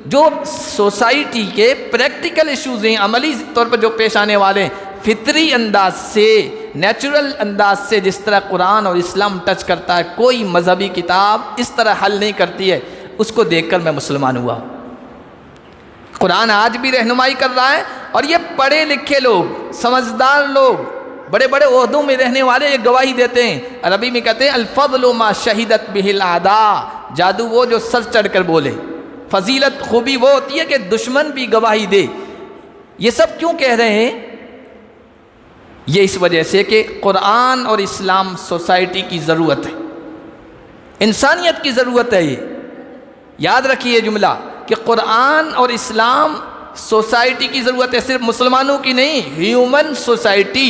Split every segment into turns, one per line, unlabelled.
جو سوسائٹی کے practical issues ہیں، عملی طور پر جو پیش آنے والے ہیں، فطری انداز سے، نیچرل انداز سے جس طرح قرآن اور اسلام ٹچ کرتا ہے، کوئی مذہبی کتاب اس طرح حل نہیں کرتی ہے، اس کو دیکھ کر میں مسلمان ہوا۔ قرآن آج بھی رہنمائی کر رہا ہے، اور یہ پڑھے لکھے لوگ، سمجھدار لوگ، بڑے بڑے عہدوں میں رہنے والے یہ گواہی دیتے ہیں۔ عربی میں کہتے ہیں الفضل ما شہدت بہ الاعداء، جادو وہ جو سر چڑھ کر بولے، فضیلت خوبی وہ ہوتی ہے کہ دشمن بھی گواہی دے۔ یہ سب کیوں کہہ رہے ہیں؟ یہ اس وجہ سے کہ قرآن اور اسلام سوسائٹی کی ضرورت ہے، انسانیت کی ضرورت ہے۔ یہ یاد رکھیے جملہ کہ قرآن اور اسلام سوسائٹی کی ضرورت ہے، صرف مسلمانوں کی نہیں، ہیومن سوسائٹی،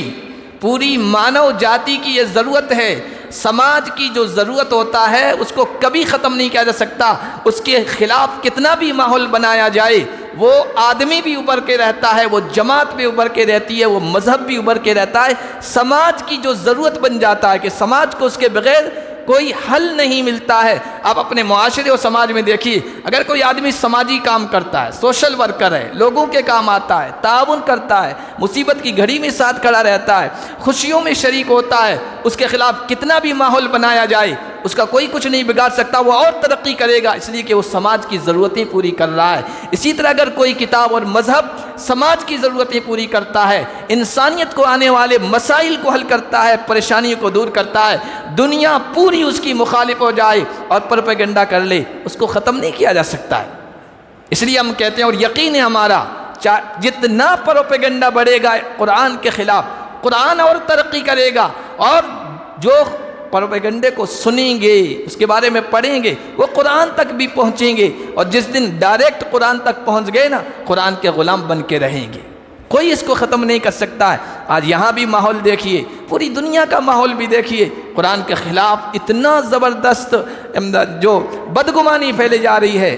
پوری مانو جاتی کی یہ ضرورت ہے۔ سماج کی جو ضرورت ہوتا ہے اس کو کبھی ختم نہیں کیا جا سکتا، اس کے خلاف کتنا بھی ماحول بنایا جائے، وہ آدمی بھی ابھر کے رہتا ہے، وہ جماعت بھی ابھر کے رہتی ہے، وہ مذہب بھی ابھر کے رہتا ہے۔ سماج کی جو ضرورت بن جاتا ہے کہ سماج کو اس کے بغیر کوئی حل نہیں ملتا ہے۔ آپ اپنے معاشرے اور سماج میں دیکھیے، اگر کوئی آدمی سماجی کام کرتا ہے، سوشل ورکر ہے، لوگوں کے کام آتا ہے، تعاون کرتا ہے، مصیبت کی گھڑی میں ساتھ کھڑا رہتا ہے، خوشیوں میں شریک ہوتا ہے، اس کے خلاف کتنا بھی ماحول بنایا جائے اس کا کوئی کچھ نہیں بگاڑ سکتا، وہ اور ترقی کرے گا، اس لیے کہ وہ سماج کی ضرورتیں پوری کر رہا ہے۔ اسی طرح اگر کوئی کتاب اور مذہب سماج کی ضرورتیں پوری کرتا ہے، انسانیت کو آنے والے مسائل کو حل کرتا ہے، پریشانیوں کو دور کرتا ہے، دنیا پوری اس کی مخالف ہو جائے اور پروپیگنڈا کر لے، اس کو ختم نہیں کیا جا سکتا ہے۔ اس لیے ہم کہتے ہیں، اور یقین ہے ہمارا، جتنا پروپیگنڈا بڑھے گا قرآن کے خلاف، قرآن اور ترقی کرے گا، اور جو پروپیگنڈے کو سنیں گے، اس کے بارے میں پڑھیں گے، وہ قرآن تک بھی پہنچیں گے، اور جس دن ڈائریکٹ قرآن تک پہنچ گئے نا، قرآن کے غلام بن کے رہیں گے، کوئی اس کو ختم نہیں کر سکتا ہے۔ آج یہاں بھی ماحول دیکھیے، پوری دنیا کا ماحول بھی دیکھیے، قرآن کے خلاف اتنا زبردست جو بدگمانی پھیلے جا رہی ہے۔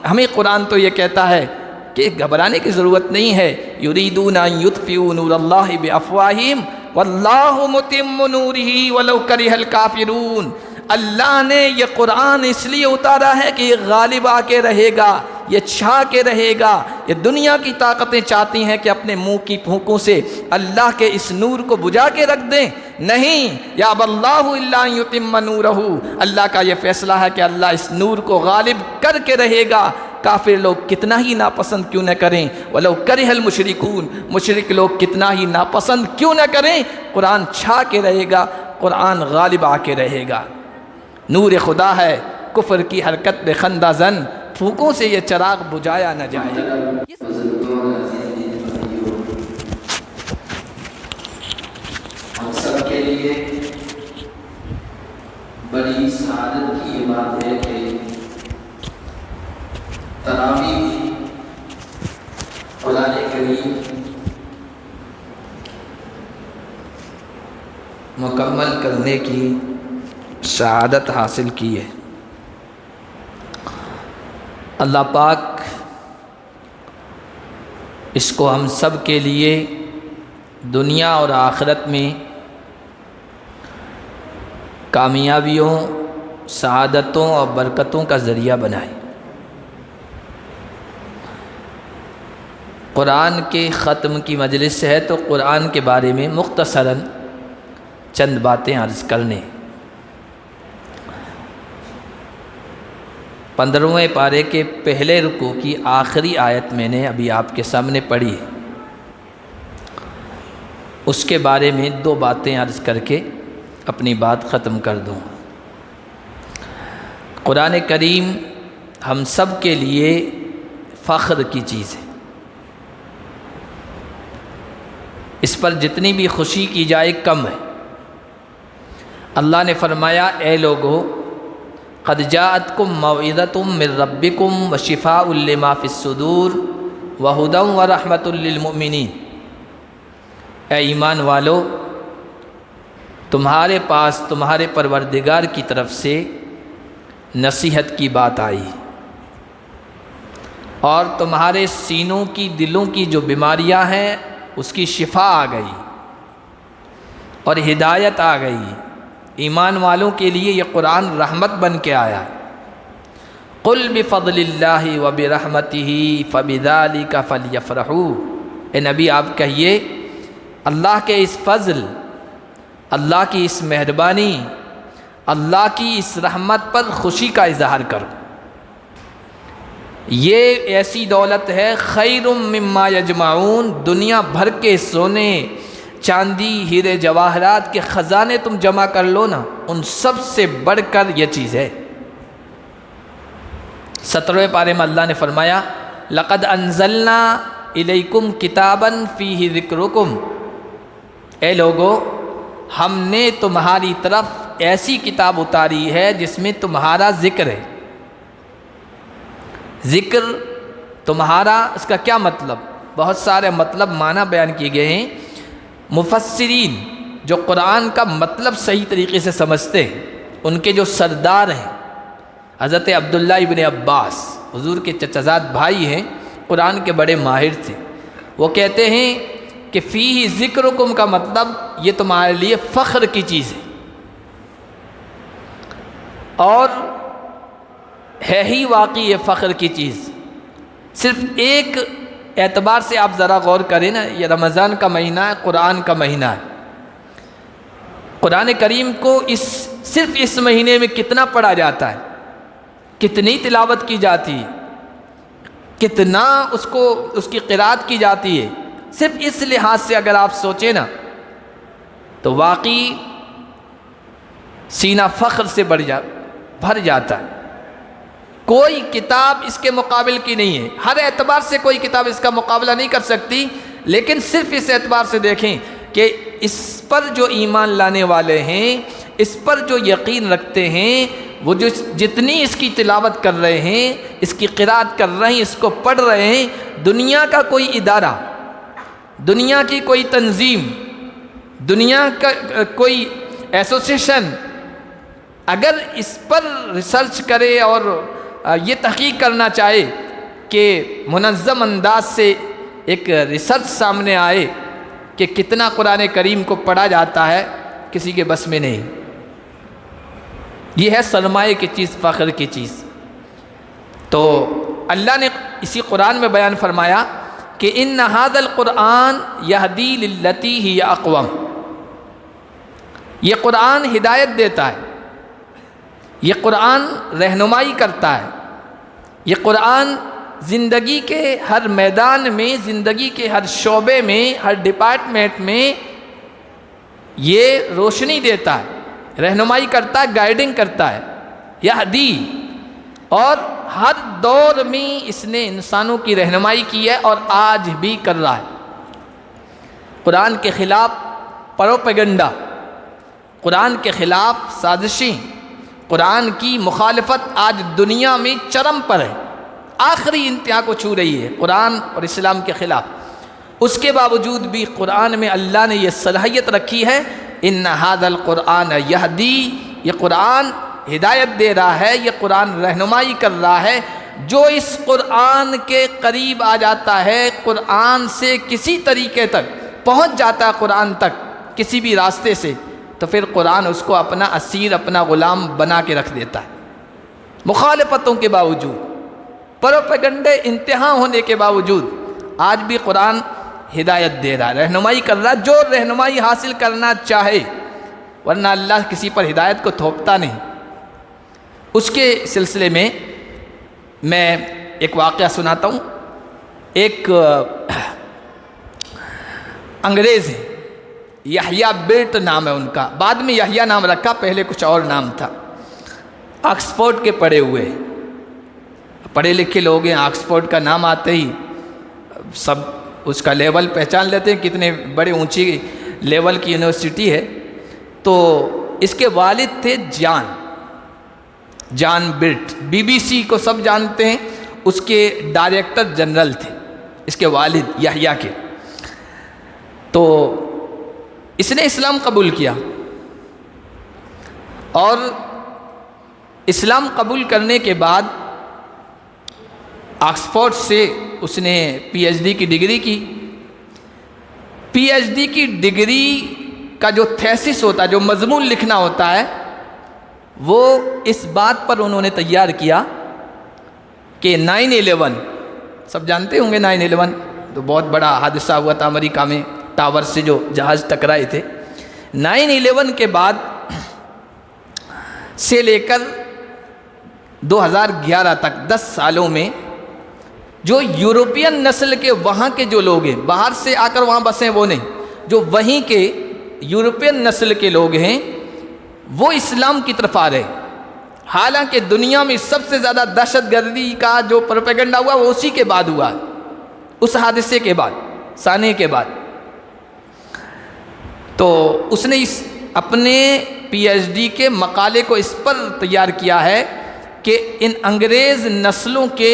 ہمیں قرآن تو یہ کہتا ہے کہ گھبرانے کی ضرورت نہیں ہے۔ یریدون ان یطفئوا نور اللہ بافواہہم واللہ متم نورہ ولو کرہ الکافرون۔ اللہ نے یہ قرآن اس لیے اتارا ہے کہ یہ غالب آ کے رہے گا، یہ چھا کے رہے گا۔ یہ دنیا کی طاقتیں چاہتی ہیں کہ اپنے منہ کی پھونکوں سے اللہ کے اس نور کو بجھا کے رکھ دیں، نہیں، یاب اللہ الا ان یتم نورہ، اللہ کا یہ فیصلہ ہے کہ اللہ اس نور کو غالب کر کے رہے گا، کافر لوگ کتنا ہی ناپسند کیوں نہ کریں، ولو کرہ المشرکون، مشرک لوگ کتنا ہی ناپسند کیوں نہ کریں، قرآن چھا کے رہے گا، قرآن غالب آ کے رہے گا۔ نور خدا ہے، کفر کی حرکت بے خندہ زن، پھونکوں سے یہ چراغ بجھایا نہ جائے گا۔
ہم سب کے لیے بڑی سعادت کی یہ بات ہے کہ تراویح قرآن کریم
مکمل کرنے کی سعادت حاصل کی ہے۔ اللہ پاک اس کو ہم سب کے لیے دنیا اور آخرت میں کامیابیوں، سعادتوں اور برکتوں کا ذریعہ بنائے۔ قرآن کے ختم کی مجلس ہے تو قرآن کے بارے میں مختصراً چند باتیں عرض کرنے۔ 15ویں پارے کے پہلے رکوع کی آخری آیت میں نے ابھی آپ کے سامنے پڑھی، اس کے بارے میں 2 باتیں عرض کر کے اپنی بات ختم کر دوں۔ قرآن کریم ہم سب کے لیے فخر کی چیز ہے، اس پر جتنی بھی خوشی کی جائے کم ہے۔ اللہ نے فرمایا، اے لوگو قد جاءتکم موعظۃ من ربکم وشفاء لما فی الصدور وہدی ورحمۃ للمؤمنین۔ اے ایمان والو، تمہارے پاس تمہارے پروردگار کی طرف سے نصیحت کی بات آئی، اور تمہارے سینوں کی، دلوں کی جو بیماریاں ہیں اس کی شفا آ گئی اور ہدایت آ گئی۔ ایمان والوں کے لیے یہ قرآن رحمت بن کے آیا، قل بفضل اللہ وبرحمتہ فبذلک فلیفرحوا، اے نبی آپ کہیے اللہ کے اس فضل، اللہ کی اس مہربانی، اللہ کی اس رحمت پر خوشی کا اظہار کرو۔ یہ ایسی دولت ہے خیر مما یجمعون، دنیا بھر کے سونے چاندی ہیرے جواہرات کے خزانے تم جمع کر لو نا، ان سب سے بڑھ کر یہ چیز ہے۔ 17ویں پارے میں اللہ نے فرمایا لقد انزلنا الیکم کتابا فیہ ذکرکم، اے لوگو ہم نے تمہاری طرف ایسی کتاب اتاری ہے جس میں تمہارا ذکر ہے۔ ذکر تمہارا، اس کا کیا مطلب؟ بہت سارے مطلب معنی بیان کیے گئے ہیں۔ مفسرین جو قرآن کا مطلب صحیح طریقے سے سمجھتے ہیں، ان کے جو سردار ہیں حضرت عبداللہ ابن عباس، حضور کے چچازاد بھائی ہیں، قرآن کے بڑے ماہر تھے، وہ کہتے ہیں کہ فیہ ذکرکم کا مطلب یہ تمہارے لیے فخر کی چیز ہے، اور ہے ہی واقعی یہ فخر کی چیز۔ صرف ایک اعتبار سے آپ ذرا غور کریں نا، یہ رمضان کا مہینہ ہے، قرآن کا مہینہ ہے، قرآن کریم کو صرف اس مہینے میں کتنا پڑھا جاتا ہے، کتنی تلاوت کی جاتی ہے، کتنا اس کی قرات کی جاتی ہے۔ صرف اس لحاظ سے اگر آپ سوچیں نا تو واقعی سینہ فخر سے بھر جاتا ہے۔ کوئی کتاب اس کے مقابل کی نہیں ہے، ہر اعتبار سے کوئی کتاب اس کا مقابلہ نہیں کر سکتی، لیکن صرف اس اعتبار سے دیکھیں کہ اس پر جو ایمان لانے والے ہیں، اس پر جو یقین رکھتے ہیں، وہ جو جتنی اس کی تلاوت کر رہے ہیں، اس کی قرات کر رہے ہیں، اس کو پڑھ رہے ہیں، دنیا کا کوئی ادارہ، دنیا کی کوئی تنظیم، دنیا کا کوئی ایسوسیشن اگر اس پر ریسرچ کرے اور یہ تحقیق کرنا چاہے کہ منظم انداز سے ایک ریسرچ سامنے آئے کہ کتنا قرآن کریم کو پڑھا جاتا ہے، کسی کے بس میں نہیں۔ یہ ہے سرمایہ کی چیز، فخر کی چیز۔ تو اللہ نے اسی قرآن میں بیان فرمایا کہ ان ھذا القرآن یہدی للتی ہی اقوم، یہ قرآن ہدایت دیتا ہے، یہ قرآن رہنمائی کرتا ہے، یہ قرآن زندگی کے ہر میدان میں، زندگی کے ہر شعبے میں، ہر ڈپارٹمنٹ میں یہ روشنی دیتا ہے، رہنمائی کرتا ہے، گائیڈنگ کرتا ہے، یہدی، اور ہر دور میں اس نے انسانوں کی رہنمائی کی ہے اور آج بھی کر رہا ہے۔ قرآن کے خلاف پروپیگنڈا، قرآن کے خلاف سازشیں، قرآن کی مخالفت آج دنیا میں چرم پر ہے، آخری انتہا کو چھو رہی ہے قرآن اور اسلام کے خلاف۔ اس کے باوجود بھی قرآن میں اللہ نے یہ صلاحیت رکھی ہے، ان ھذا القرآن یہدی، یہ قرآن ہدایت دے رہا ہے، یہ قرآن رہنمائی کر رہا ہے۔ جو اس قرآن کے قریب آ جاتا ہے، قرآن سے کسی طریقے تک پہنچ جاتا ہے، قرآن تک کسی بھی راستے سے، تو پھر قرآن اس کو اپنا اسیر، اپنا غلام بنا کے رکھ دیتا ہے، مخالفتوں کے باوجود، پروپیگنڈے انتہا ہونے کے باوجود آج بھی قرآن ہدایت دے رہا ہے، رہنمائی کر رہا ہے، جو رہنمائی حاصل کرنا چاہے، ورنہ اللہ کسی پر ہدایت کو تھوپتا نہیں۔ اس کے سلسلے میں میں ایک واقعہ سناتا ہوں۔ ایک انگریز ہے، یحییٰ برٹ نام ہے ان کا، بعد میں یحییٰ نام رکھا، پہلے کچھ اور نام تھا۔ آکسفورڈ کے پڑھے ہوئے، پڑھے لکھے لوگ ہیں، آکسفورڈ کا نام آتے ہی سب اس کا لیول پہچان لیتے ہیں، کتنے بڑے اونچی لیول کی یونیورسٹی ہے۔ تو اس کے والد تھے جان برٹ، BBC کو سب جانتے ہیں، اس کے ڈائریکٹر جنرل تھے اس کے والد یحییٰ کے۔ تو اس نے اسلام قبول کیا، اور اسلام قبول کرنے کے بعد آکسفورڈ سے اس نے PhD کی ڈگری کی۔ PhD کی ڈگری کا جو تھیسس ہوتا ہے، جو مضمون لکھنا ہوتا ہے، وہ اس بات پر انہوں نے تیار کیا کہ 9/11 سب جانتے ہوں گے، 9/11 تو بہت بڑا حادثہ ہوا تھا امریکہ میں، ٹاور سے جو جہاز ٹکرائے تھے۔ 9/11 کے بعد سے لے کر 2011 تک 10 سالوں میں جو یورپین نسل کے وہاں کے جو لوگ ہیں، باہر سے آ کر وہاں بسیں وہ نہیں، جو وہیں کے یورپین نسل کے لوگ ہیں وہ اسلام کی طرف آ رہے۔ حالانکہ دنیا میں سب سے زیادہ دہشت گردی کا جو پروپیگنڈا ہوا وہ اسی کے بعد ہوا، اس حادثے کے بعد، سانے کے بعد۔ تو اس نے اپنے پی ایچ ڈی کے مقالے کو اس پر تیار کیا ہے کہ ان انگریز نسلوں کے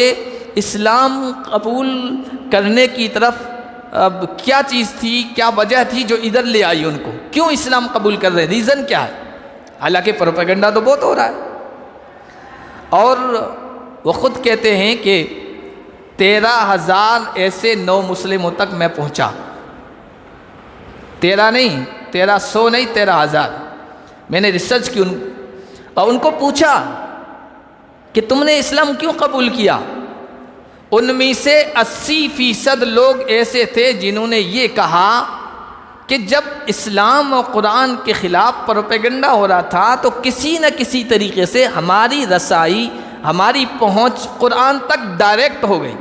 اسلام قبول کرنے کی طرف اب کیا چیز تھی، کیا وجہ تھی جو ادھر لے آئی ان کو، کیوں اسلام قبول کر رہے ہیں، ریزن کیا ہے۔ حالانکہ پروپیگنڈا تو بہت ہو رہا ہے، اور وہ خود کہتے ہیں کہ 13,000 ایسے نو مسلموں تک میں پہنچا، 13 نہیں، 1300 نہیں، 13,000۔ میں نے ریسرچ کی اور ان کو پوچھا کہ تم نے اسلام کیوں قبول کیا۔ ان میں سے 80% لوگ ایسے تھے جنہوں نے یہ کہا کہ جب اسلام اور قرآن کے خلاف پروپیگنڈا ہو رہا تھا تو کسی نہ کسی طریقے سے ہماری رسائی، ہماری پہنچ قرآن تک ڈائریکٹ ہو گئی،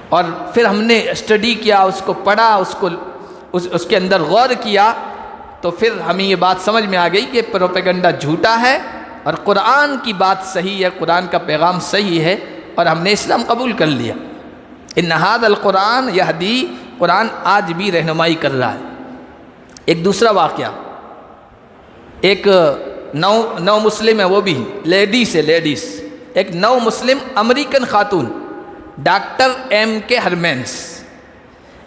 اور پھر ہم نے اسٹڈی کیا، اس کو پڑھا، اس کے اندر غور کیا، تو پھر ہمیں یہ بات سمجھ میں آ گئی کہ پروپیگنڈا جھوٹا ہے اور قرآن کی بات صحیح ہے، قرآن کا پیغام صحیح ہے، اور ہم نے اسلام قبول کر لیا۔ ان ھذا القرآن یہدی، قرآن آج بھی رہنمائی کر رہا ہے۔ ایک دوسرا واقعہ، ایک نو مسلم ہے، وہ بھی لیڈیز ہے، ایک نو مسلم امریکن خاتون ڈاکٹر M.K. ہرمینس،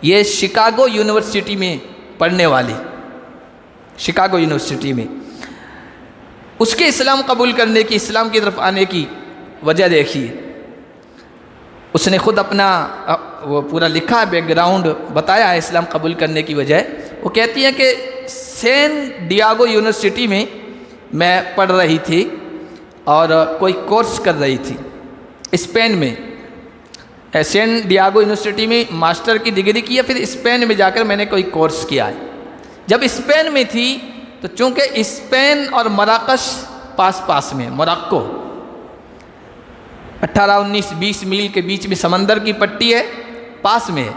یہ شکاگو یونیورسٹی میں پڑھنے والی، شکاگو یونیورسٹی میں، اس کے اسلام قبول کرنے کی، اسلام کی طرف آنے کی وجہ دیکھیے۔ اس نے خود اپنا وہ پورا لکھا ہے، بیک گراؤنڈ بتایا ہے اسلام قبول کرنے کی وجہ۔ وہ کہتی ہیں کہ سین ڈیاگو یونیورسٹی میں میں پڑھ رہی تھی اور کوئی کورس کر رہی تھی اسپین میں، سین ڈیاگو یونیورسٹی میں ماسٹر کی ڈگری کی ہے، پھر اسپین میں جا کر میں نے کوئی کورس کیا ہے۔ جب اسپین میں تھی تو چونکہ اسپین اور مراکش پاس میں، موراکو 18، 19، 20 میل کے بیچ میں سمندر کی پٹی ہے، پاس میں ہے۔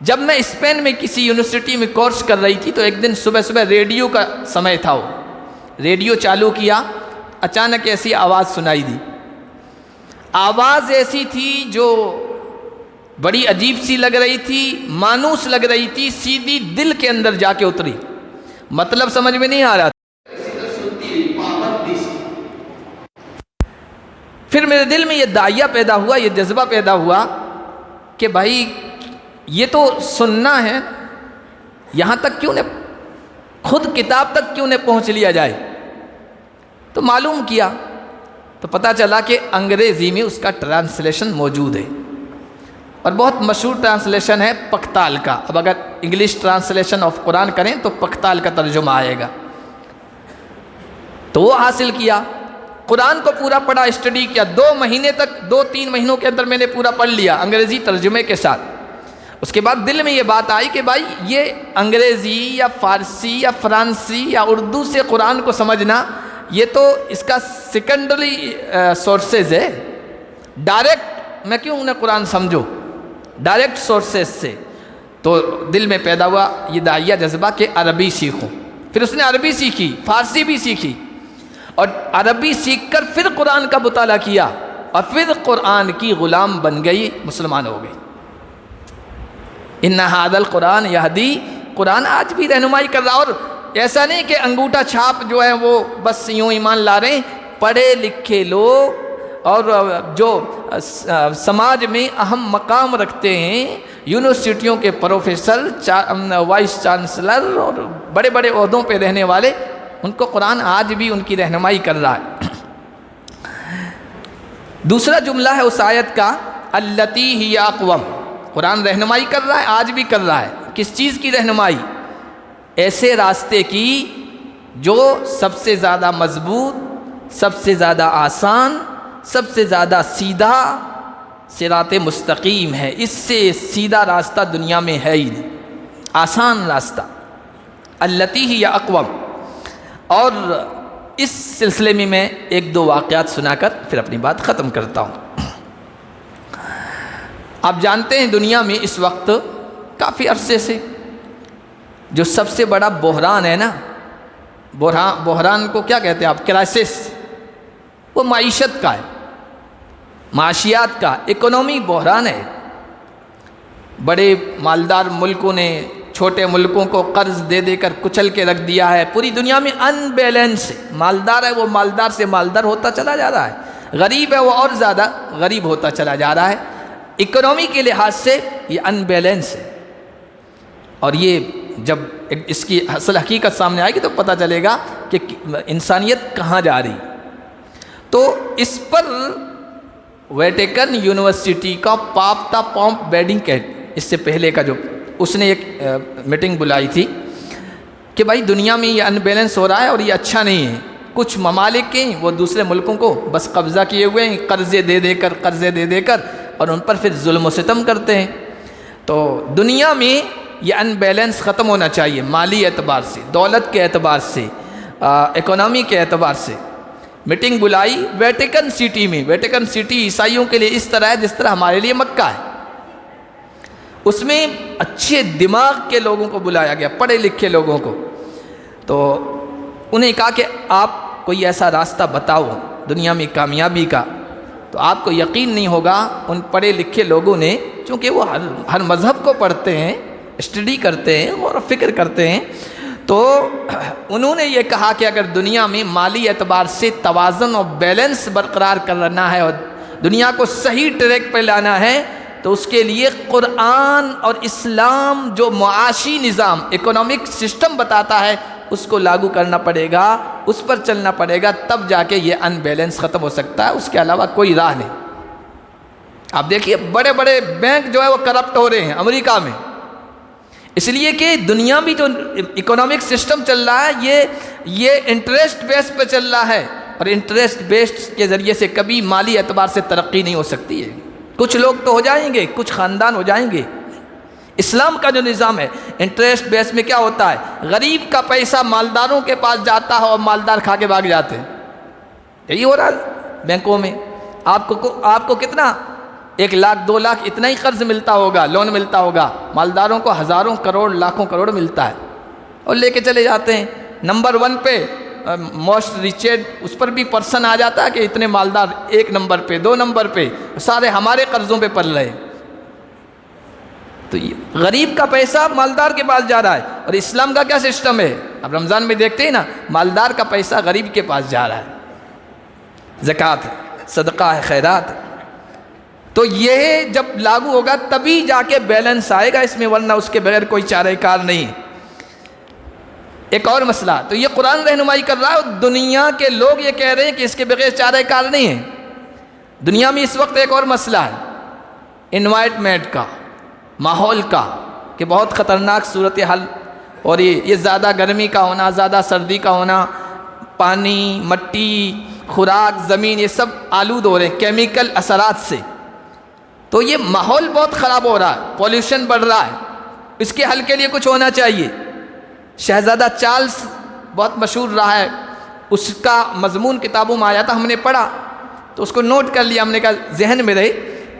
جب میں اسپین میں کسی یونیورسٹی میں کورس کر رہی تھی تو ایک دن صبح ریڈیو کا سمے تھا، وہ ریڈیو چالو کیا، اچانک ایسی آواز سنائی دی۔ آواز ایسی تھی جو بڑی عجیب سی لگ رہی تھی، مانوس لگ رہی تھی، سیدھی دل کے اندر جا کے اتری، مطلب سمجھ میں نہیں آ رہا تھا۔ پھر میرے دل میں یہ داعیہ پیدا ہوا، یہ جذبہ پیدا ہوا کہ بھائی یہ تو سننا ہے، یہاں تک کیوں نہ خود کتاب تک کیوں نہ پہنچ لیا جائے۔ تو معلوم کیا تو پتہ چلا کہ انگریزی میں اس کا ٹرانسلیشن موجود ہے، اور بہت مشہور ٹرانسلیشن ہے پختال کا۔ اب اگر انگلش ٹرانسلیشن آف قرآن کریں تو پختال کا ترجمہ آئے گا، تو وہ حاصل کیا، قرآن کو پورا پڑھا، اسٹڈی کیا، 2 مہینے تک، 2-3 مہینوں کے اندر میں نے پورا پڑھ لیا انگریزی ترجمے کے ساتھ۔ اس کے بعد دل میں یہ بات آئی کہ بھائی یہ انگریزی یا فارسی یا فرانسی یا اردو سے قرآن کو سمجھنا، یہ تو اس کا سیکنڈری سورسز ہے، ڈائریکٹ میں کیوں انہیں قرآن سمجھو ڈائریکٹ سورسز سے۔ تو دل میں پیدا ہوا یہ داعیہ جذبہ کہ عربی سیکھوں۔ پھر اس نے عربی سیکھی، فارسی بھی سیکھی، اور عربی سیکھ کر پھر قرآن کا مطالعہ کیا، اور پھر قرآن کی غلام بن گئی، مسلمان ہو گئی۔ ان ھذا القرآن یہدی، قرآن آج بھی رہنمائی کر رہا، اور ایسا نہیں کہ انگوٹھا چھاپ جو ہے وہ بس یوں ایمان لا رہے ہیں، پڑھے لکھے لوگ اور جو سماج میں اہم مقام رکھتے ہیں، یونیورسٹیوں کے پروفیسر، وائس چانسلر اور بڑے بڑے عہدوں پہ رہنے والے، ان کو قرآن آج بھی ان کی رہنمائی کر رہا ہے۔ دوسرا جملہ ہے اس آیت کا، التی ہی اقوم، قرآن رہنمائی کر رہا ہے، آج بھی کر رہا ہے۔ کس چیز کی رہنمائی؟ ایسے راستے کی جو سب سے زیادہ مضبوط، سب سے زیادہ آسان، سب سے زیادہ سیدھا صراط مستقیم ہے، اس سے سیدھا راستہ دنیا میں ہے ہی نہیں، آسان راستہ، التی ہی اقوم۔ اور اس سلسلے میں ایک دو واقعات سنا کر پھر اپنی بات ختم کرتا ہوں۔ آپ جانتے ہیں دنیا میں اس وقت کافی عرصے سے جو سب سے بڑا بحران ہے نا، بحران کو کیا کہتے ہیں آپ، کرائسس، وہ معیشت کا ہے، معاشیات کا، اکنومی بحران ہے۔ بڑے مالدار ملکوں نے چھوٹے ملکوں کو قرض دے دے کر کچل کے رکھ دیا ہے، پوری دنیا میں ان بیلنس ہے، مالدار ہے وہ مالدار سے مالدار ہوتا چلا جا رہا ہے، غریب ہے وہ اور زیادہ غریب ہوتا چلا جا رہا ہے۔ اکنومی کے لحاظ سے یہ ان بیلنس ہے، اور یہ جب اس کی اصل حقیقت سامنے آئے گی تو پتہ چلے گا کہ انسانیت کہاں جا رہی۔ تو اس پر ویٹیکن یونیورسٹی کا پاپ تھا پومپ بیڈنگکٹ، اس سے پہلے کا جو، اس نے ایک میٹنگ بلائی تھی کہ بھائی دنیا میں یہ ان بیلنس ہو رہا ہے اور یہ اچھا نہیں ہے، کچھ ممالک ہیں وہ دوسرے ملکوں کو بس قبضہ کیے ہوئے ہیں، قرضے دے دے کر اور ان پر پھر ظلم و ستم کرتے ہیں۔ تو دنیا میں یہ ان بیلنس ختم ہونا چاہیے، مالی اعتبار سے، دولت کے اعتبار سے، اکنومی کے اعتبار سے۔ میٹنگ بلائی ویٹیکن سٹی میں۔ ویٹیکن سٹی عیسائیوں کے لیے اس طرح ہے جس طرح ہمارے لیے مکہ ہے۔ اس میں اچھے دماغ کے لوگوں کو بلایا گیا، پڑھے لکھے لوگوں کو۔ تو انہیں کہا کہ آپ کوئی ایسا راستہ بتاؤ دنیا میں کامیابی کا۔ تو آپ کو یقین نہیں ہوگا، ان پڑھے لکھے لوگوں نے، چونکہ وہ ہر مذہب کو پڑھتے ہیں، اسٹڈی کرتے ہیں اور فکر کرتے ہیں، تو انہوں نے یہ کہا کہ اگر دنیا میں مالی اعتبار سے توازن اور بیلنس برقرار کرنا ہے اور دنیا کو صحیح ٹریک پہ لانا ہے تو اس کے لیے قرآن اور اسلام جو معاشی نظام، اکنامک سسٹم بتاتا ہے اس کو لاگو کرنا پڑے گا، اس پر چلنا پڑے گا، تب جا کے یہ ان بیلنس ختم ہو سکتا ہے، اس کے علاوہ کوئی راہ نہیں۔ آپ دیکھیے بڑے بڑے بینک جو ہے وہ کرپٹ ہو رہے ہیں امریکہ میں، اس لیے کہ دنیا میں جو اکنامک سسٹم چل رہا ہے یہ انٹرسٹ بیس پہ چل رہا ہے، اور انٹرسٹ بیس کے ذریعے سے کبھی مالی اعتبار سے ترقی نہیں ہو سکتی ہے۔ کچھ لوگ تو ہو جائیں گے، کچھ خاندان ہو جائیں گے۔ اسلام کا جو نظام ہے انٹرسٹ بیس میں کیا ہوتا ہے، غریب کا پیسہ مالداروں کے پاس جاتا ہے اور مالدار کھا کے بھاگ جاتے ہیں۔ یہی ہو رہا ہے بینکوں میں۔ آپ کو کتنا 1 لاکھ 2 لاکھ اتنا ہی قرض ملتا ہوگا، لون ملتا ہوگا، مالداروں کو ہزاروں کروڑ لاکھوں کروڑ ملتا ہے اور لے کے چلے جاتے ہیں۔ نمبر 1 پہ موسٹ ریچڈ، اس پر بھی پرسن آ جاتا ہے کہ اتنے مالدار 1 نمبر پہ 2 نمبر پہ، سارے ہمارے قرضوں پہ پل رہے۔ تو یہ غریب کا پیسہ مالدار کے پاس جا رہا ہے، اور اسلام کا کیا سسٹم ہے، اب رمضان میں دیکھتے ہیں نا، مالدار کا پیسہ غریب کے پاس جا رہا ہے، زکوٰۃ ہے، صدقہ ہے، خیرات ہے۔ تو یہ جب لاگو ہوگا تبھی جا کے بیلنس آئے گا اس میں، ورنہ اس کے بغیر کوئی چارہ کار نہیں۔ ایک اور مسئلہ، تو یہ قرآن رہنمائی کر رہا ہے، اور دنیا کے لوگ یہ کہہ رہے ہیں کہ اس کے بغیر چارہ کار نہیں ہے۔ دنیا میں اس وقت ایک اور مسئلہ ہے انوائرمنٹ کا، ماحول کا، کہ بہت خطرناک صورتحال، اور یہ زیادہ گرمی کا ہونا، زیادہ سردی کا ہونا، پانی، مٹی، خوراک، زمین، یہ سب آلود ہو رہے ہیں کیمیکل اثرات سے۔ تو یہ ماحول بہت خراب ہو رہا ہے، پولیوشن بڑھ رہا ہے، اس کے حل کے لیے کچھ ہونا چاہیے۔ شہزادہ چارلس بہت مشہور رہا ہے، اس کا مضمون کتابوں میں آیا تھا، ہم نے پڑھا تو اس کو نوٹ کر لیا، ہم نے کہا ذہن میں رہے۔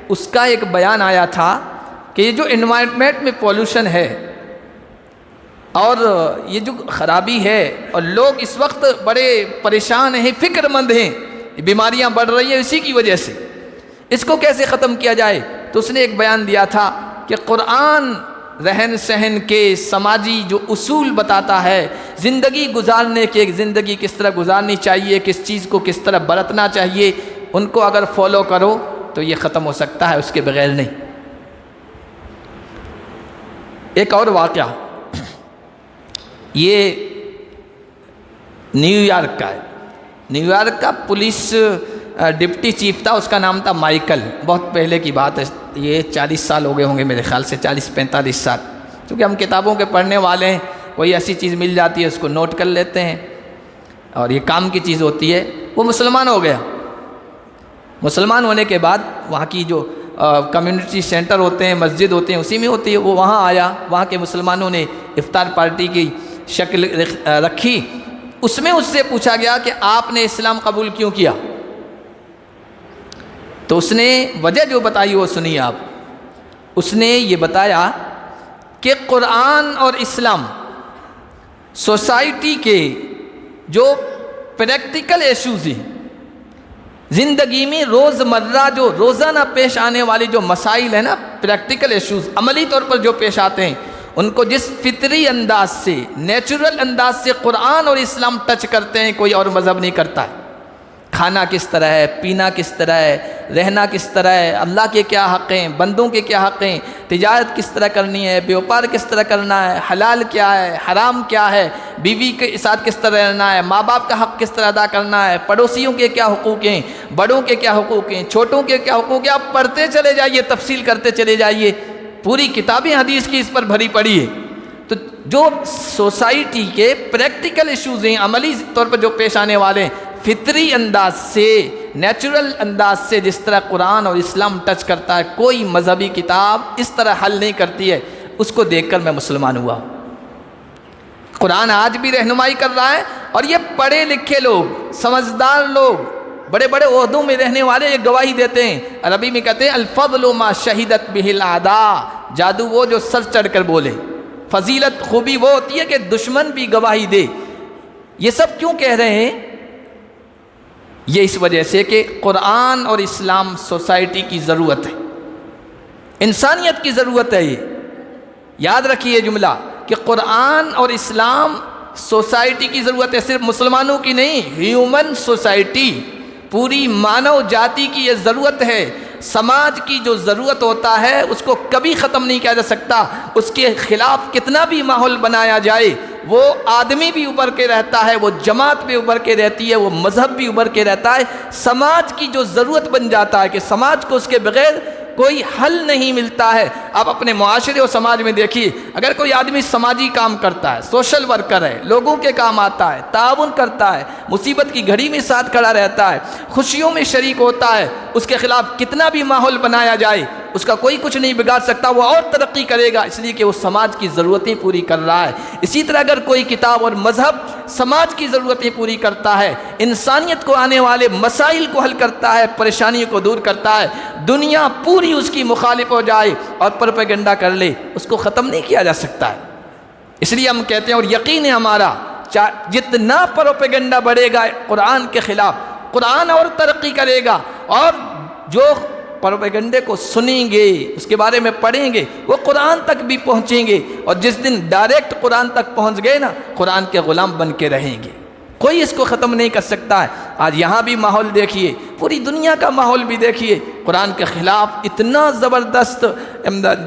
اس کا ایک بیان آیا تھا کہ یہ جو انوائرمنٹ میں پولیوشن ہے اور یہ جو خرابی ہے، اور لوگ اس وقت بڑے پریشان ہیں، فکر مند ہیں، بیماریاں بڑھ رہی ہیں اسی کی وجہ سے، اس کو کیسے ختم کیا جائے؟ تو اس نے ایک بیان دیا تھا کہ قرآن رہن سہن کے سماجی جو اصول بتاتا ہے، زندگی گزارنے کے، زندگی کس طرح گزارنی چاہیے، کس چیز کو کس طرح برتنا چاہیے، ان کو اگر فالو کرو تو یہ ختم ہو سکتا ہے، اس کے بغیر نہیں۔ ایک اور واقعہ یہ نیو یارک کا ہے۔ نیو یارک کا پولیس ڈپٹی چیف تھا، اس کا نام تھا مائیکل، بہت پہلے کی بات ہے، یہ 40 سال ہو گئے ہوں گے میرے خیال سے، 40-45 سال، کیونکہ ہم کتابوں کے پڑھنے والے ہیں، کوئی ایسی چیز مل جاتی ہے اس کو نوٹ کر لیتے ہیں، اور یہ کام کی چیز ہوتی ہے۔ وہ مسلمان ہو گیا، مسلمان ہونے کے بعد وہاں کی جو کمیونٹی سینٹر ہوتے ہیں، مسجد ہوتے ہیں، اسی میں ہوتی ہے، وہ وہاں آیا، وہاں کے مسلمانوں نے افطار پارٹی کی شکل رکھی، اس میں اس سے پوچھا گیا کہ آپ نے اسلام قبول کیوں کیا؟ تو اس نے وجہ جو بتائی وہ سنیے آپ۔ اس نے یہ بتایا کہ قرآن اور اسلام سوسائٹی کے جو پریکٹیکل ایشوز ہیں، زندگی میں روزمرہ جو روزانہ پیش آنے والی جو مسائل ہیں نا، پریکٹیکل ایشوز عملی طور پر جو پیش آتے ہیں، ان کو جس فطری انداز سے، نیچرل انداز سے قرآن اور اسلام ٹچ کرتے ہیں، کوئی اور مذہب نہیں کرتا ہے۔ کھانا کس طرح ہے، پینا کس طرح ہے، رہنا کس طرح ہے، اللہ کے کیا حق ہیں، بندوں کے کیا حق ہیں، تجارت کس طرح کرنی ہے، بیوپار کس طرح کرنا ہے، حلال کیا ہے، حرام کیا ہے، بیوی کے ساتھ کس طرح رہنا ہے، ماں باپ کا حق کس طرح ادا کرنا ہے، پڑوسیوں کے کیا حقوق ہیں، بڑوں کے کیا حقوق ہیں، چھوٹوں کے کیا حقوق ہیں، آپ پڑھتے چلے جائیے، تفصیل کرتے چلے جائیے، پوری کتابیں حدیث کی اس پر بھری پڑی ہے۔ تو جو سوسائٹی کے پریکٹیکل ایشوز ہیں، عملی طور پر جو پیش آنے والے ہیں، فطری انداز سے، نیچرل انداز سے جس طرح قرآن اور اسلام ٹچ کرتا ہے، کوئی مذہبی کتاب اس طرح حل نہیں کرتی ہے، اس کو دیکھ کر میں مسلمان ہوا۔ قرآن آج بھی رہنمائی کر رہا ہے، اور یہ پڑھے لکھے لوگ، سمجھدار لوگ، بڑے بڑے عہدوں میں رہنے والے یہ گواہی دیتے ہیں۔ عربی میں کہتے ہیں الفضل ما شہدت بہ الاعداء، جادو وہ جو سر چڑھ کر بولے، فضیلت خوبی وہ ہوتی ہے کہ دشمن بھی گواہی دے۔ یہ سب کیوں کہہ رہے ہیں؟ یہ اس وجہ سے کہ قرآن اور اسلام سوسائٹی کی ضرورت ہے، انسانیت کی ضرورت ہے۔ یہ یاد رکھیے جملہ کہ قرآن اور اسلام سوسائٹی کی ضرورت ہے، صرف مسلمانوں کی نہیں، ہیومن سوسائٹی، پوری مانو جاتی کی یہ ضرورت ہے۔ سماج کی جو ضرورت ہوتا ہے اس کو کبھی ختم نہیں کیا جا سکتا، اس کے خلاف کتنا بھی ماحول بنایا جائے، وہ آدمی بھی ابھر کے رہتا ہے، وہ جماعت بھی ابھر کے رہتی ہے، وہ مذہب بھی ابھر کے رہتا ہے۔ سماج کی جو ضرورت بن جاتا ہے کہ سماج کو اس کے بغیر کوئی حل نہیں ملتا ہے۔ آپ اپنے معاشرے اور سماج میں دیکھیے، اگر کوئی آدمی سماجی کام کرتا ہے، سوشل ورکر ہے، لوگوں کے کام آتا ہے، تعاون کرتا ہے، مصیبت کی گھڑی میں ساتھ کھڑا رہتا ہے، خوشیوں میں شریک ہوتا ہے، اس کے خلاف کتنا بھی ماحول بنایا جائے اس کا کوئی کچھ نہیں بگاڑ سکتا، وہ اور ترقی کرے گا، اس لیے کہ وہ سماج کی ضرورتیں پوری کر رہا ہے۔ اسی طرح اگر کوئی کتاب اور مذہب سماج کی ضرورتیں پوری کرتا ہے، انسانیت کو آنے والے مسائل کو حل کرتا ہے، پریشانیوں کو دور کرتا ہے، دنیا پوری اس کی مخالف ہو جائے اور پروپیگنڈا کر لے، اس کو ختم نہیں کیا جا سکتا ہے۔ اس لیے ہم کہتے ہیں، اور یقین ہے ہمارا، جتنا پروپیگنڈا بڑھے گا قرآن کے خلاف، قرآن اور ترقی کرے گا، اور جو پروپیگنڈے کو سنیں گے، اس کے بارے میں پڑھیں گے، وہ قرآن تک بھی پہنچیں گے، اور جس دن ڈائریکٹ قرآن تک پہنچ گئے نا، قرآن کے غلام بن کے رہیں گے، کوئی اس کو ختم نہیں کر سکتا ہے۔ آج یہاں بھی ماحول دیکھیے، پوری دنیا کا ماحول بھی دیکھیے، قرآن کے خلاف اتنا زبردست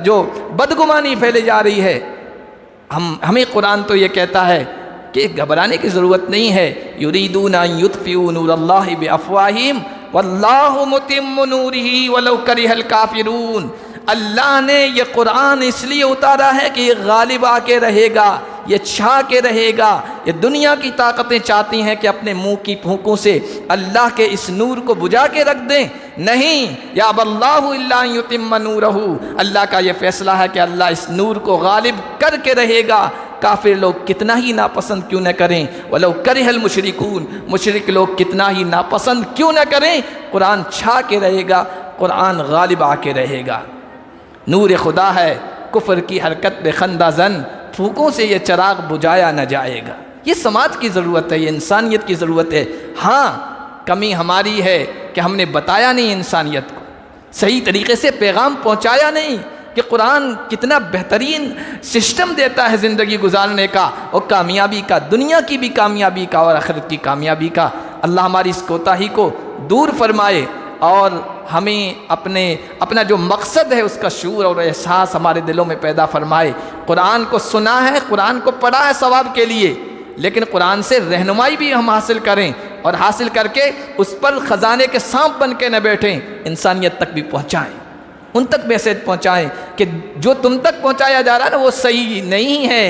جو بدگمانی پھیلی جا رہی ہے۔ ہمیں قرآن تو یہ کہتا ہے کہ گھبرانے کی ضرورت نہیں ہے۔ یریدون ان یطفئوا نور اللہ بافواہہم واللہ متم نورہ ولو کرہ الکافرون۔ اللہ نے یہ قرآن اس لیے اتارا ہے کہ یہ غالب آ کے رہے گا، یہ چھا کے رہے گا۔ یہ دنیا کی طاقتیں چاہتی ہیں کہ اپنے منہ کی پھونکوں سے اللہ کے اس نور کو بجھا کے رکھ دیں، نہیں، یاب اللہ الا ان یتم نورہ، اللہ کا یہ فیصلہ ہے کہ اللہ اس نور کو غالب کر کے رہے گا، کافر لوگ کتنا ہی ناپسند کیوں نہ کریں، ولو کرہ المشرکون، مشرک لوگ کتنا ہی ناپسند کیوں نہ کریں، قرآن چھا کے رہے گا، قرآن غالب آ کے رہے گا۔ نور خدا ہے، کفر کی حرکت بے خندہ زن، پھونکوں سے یہ چراغ بجھایا نہ جائے گا۔ یہ سماج کی ضرورت ہے، یہ انسانیت کی ضرورت ہے۔ ہاں، کمی ہماری ہے کہ ہم نے بتایا نہیں انسانیت کو، صحیح طریقے سے پیغام پہنچایا نہیں کہ قرآن کتنا بہترین سسٹم دیتا ہے زندگی گزارنے کا، اور کامیابی کا، دنیا کی بھی کامیابی کا اور آخرت کی کامیابی کا۔ اللہ ہماری اس کوتاہی کو دور فرمائے، اور ہمیں اپنا جو مقصد ہے اس کا شعور اور احساس ہمارے دلوں میں پیدا فرمائے۔ قرآن کو سنا ہے، قرآن کو پڑھا ہے ثواب کے لیے، لیکن قرآن سے رہنمائی بھی ہم حاصل کریں، اور حاصل کر کے اس پر خزانے کے سانپ بن کے نہ بیٹھیں، انسانیت تک بھی پہنچائیں، ان تک میسیج پہنچائیں کہ جو تم تک پہنچایا جا رہا ہے نا وہ صحیح نہیں ہے۔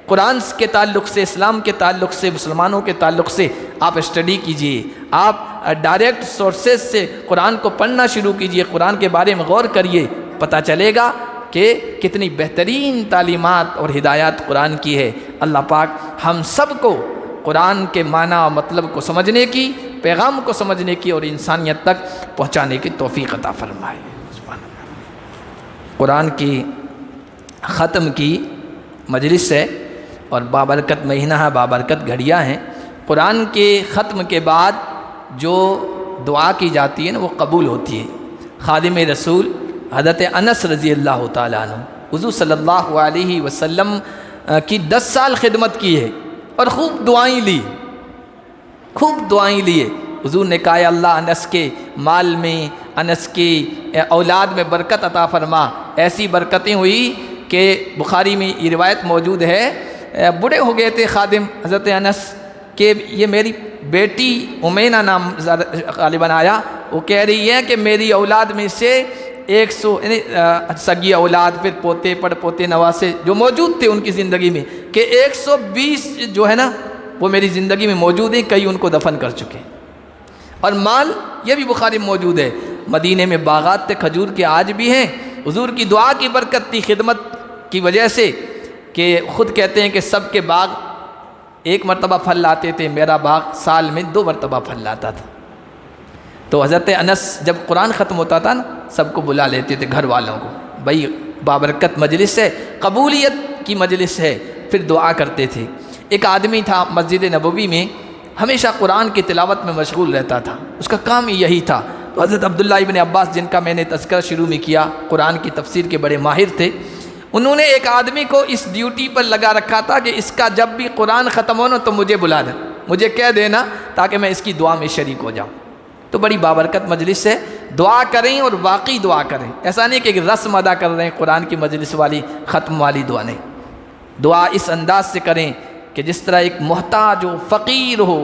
قرآن کے تعلق سے، اسلام کے تعلق سے، مسلمانوں کے تعلق سے آپ اسٹڈی کیجئے، آپ ڈائریکٹ سورسز سے قرآن کو پڑھنا شروع کیجئے، قرآن کے بارے میں غور کریے، پتہ چلے گا کہ کتنی بہترین تعلیمات اور ہدایات قرآن کی ہے۔ اللہ پاک ہم سب کو قرآن کے معنی و مطلب کو سمجھنے کی، پیغام کو سمجھنے کی اور انسانیت تک پہنچانے کی توفیق عطا فرمائے۔ قرآن کی ختم کی مجلس ہے اور بابرکت مہینہ ہے، بابرکت گھڑیاں ہیں۔ قرآن کے ختم کے بعد جو دعا کی جاتی ہے نا وہ قبول ہوتی ہے۔ خادم رسول حضرت انس رضی اللہ تعالیٰ عنہ حضور صلی اللہ علیہ وسلم کی 10 سال خدمت کی ہے اور خوب دعائیں لی، خوب دعائیں لیے۔ حضور نے کہا اللہ انس کے مال میں، انس کی اولاد میں برکت عطا فرما۔ ایسی برکتیں ہوئی کہ بخاری میں یہ روایت موجود ہے، بوڑھے ہو گئے تھے خادم حضرت انس کہ یہ میری بیٹی امینا نام غالباً آیا، وہ کہہ رہی ہے کہ میری اولاد میں سے 100 یعنی سگی اولاد، پھر پوتے پڑ پوتے نواسے جو موجود تھے ان کی زندگی میں، کہ 120 جو ہے نا وہ میری زندگی میں موجود ہیں، کئی ان کو دفن کر چکے۔ اور مال یہ بھی بخاری میں موجود ہے، مدینے میں باغات تھے کھجور کے آج بھی ہیں۔ حضور کی دعا کی برکت تھی خدمت کی وجہ سے کہ خود کہتے ہیں کہ سب کے باغ ایک مرتبہ پھل لاتے تھے، میرا باغ سال میں 2 مرتبہ پھل لاتا تھا۔ تو حضرت انس جب قرآن ختم ہوتا تھا نا سب کو بلا لیتے تھے، گھر والوں کو، بھائی بابرکت مجلس ہے، قبولیت کی مجلس ہے، پھر دعا کرتے تھے۔ ایک آدمی تھا مسجد نبوی میں، ہمیشہ قرآن کی تلاوت میں مشغول رہتا تھا، اس کا کام یہی تھا۔ تو حضرت عبداللہ ابن عباس جن کا میں نے تذکرہ شروع میں کیا، قرآن کی تفسیر کے بڑے ماہر تھے، انہوں نے ایک آدمی کو اس ڈیوٹی پر لگا رکھا تھا کہ اس کا جب بھی قرآن ختم ہونا تو مجھے بلا دیں، مجھے کہہ دینا تاکہ میں اس کی دعا میں شریک ہو جاؤں۔ تو بڑی بابرکت مجلس ہے، دعا کریں اور واقعی دعا کریں، ایسا نہیں کہ ایک رسم ادا کر رہے ہیں قرآن کی مجلس والی، ختم والی دعا نہیں۔ دعا اس انداز سے کریں کہ جس طرح ایک محتاج ہو، فقیر ہو،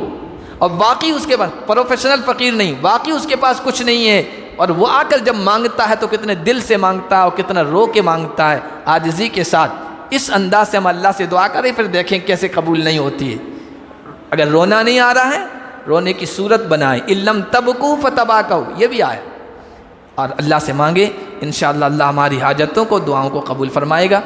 اور واقعی اس کے پاس پروفیشنل فقیر نہیں، واقعی اس کے پاس کچھ نہیں ہے، اور وہ آ کر جب مانگتا ہے تو کتنے دل سے مانگتا ہے اور کتنا رو کے مانگتا ہے عاجزی کے ساتھ۔ اس انداز سے ہم اللہ سے دعا کریں، پھر دیکھیں کیسے قبول نہیں ہوتی ہے۔ اگر رونا نہیں آ رہا ہے، رونے کی صورت بنائیں، اِلَّمْ تَبْكُوا فَتَبَاكَوْا، یہ بھی آیا، اور اللہ سے مانگے، انشاءاللہ اللہ ہماری حاجتوں کو، دعاؤں کو قبول فرمائے گا۔